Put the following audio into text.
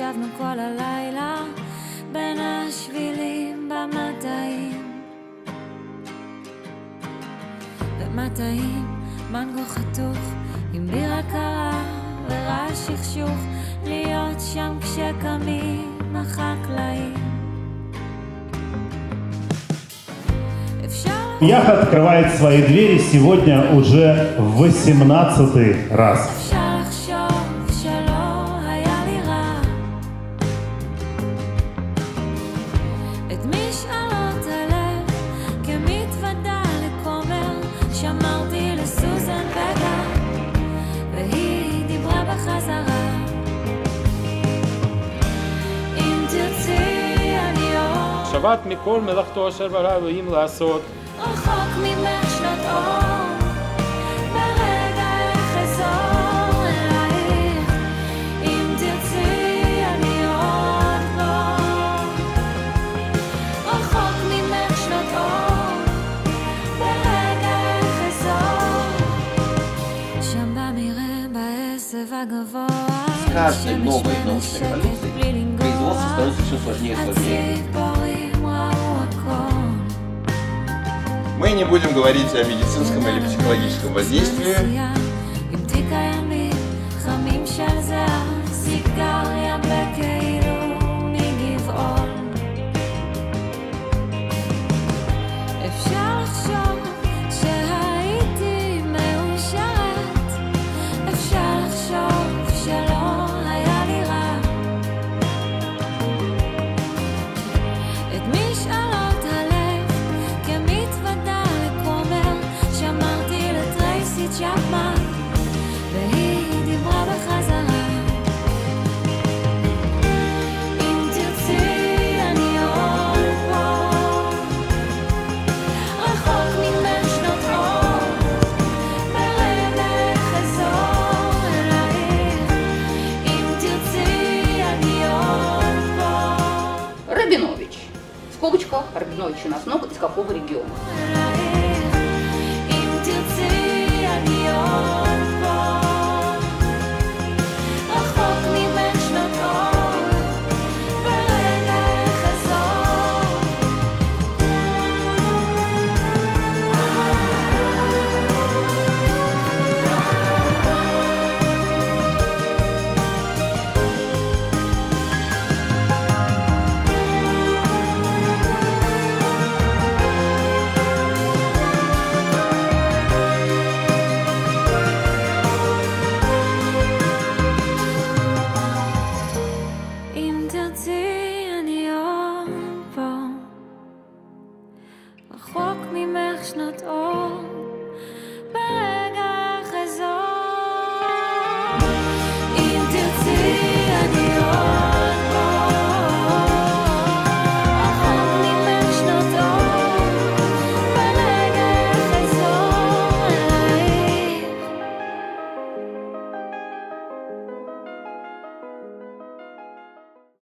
ישבנו כל הלילה בין השבילים במטעים, במטעים מנגו חתוך עם בירה קרה ורעש שכשוך, להיות שם כשקמים החקלאים. Яха открывает свои двери сегодня уже в 18-й раз. שבת מכל מלאכתו אשר ברא אלוהים לעשות. רחוק ממך שנות אור, ברגע אחזור אלייך, אם תרצי אני עוד פה. רחוק ממך שנות אור, ברגע אחזור, שם במראה בעשב הגבוה. С каждой новой научной революцией производство становится все сложнее и сложнее. Мы не будем говорить о медицинском или психологическом воздействии. Рабинович. В скобочках Рабинович у нас много, из какого региона. רחוק ממך שנות אור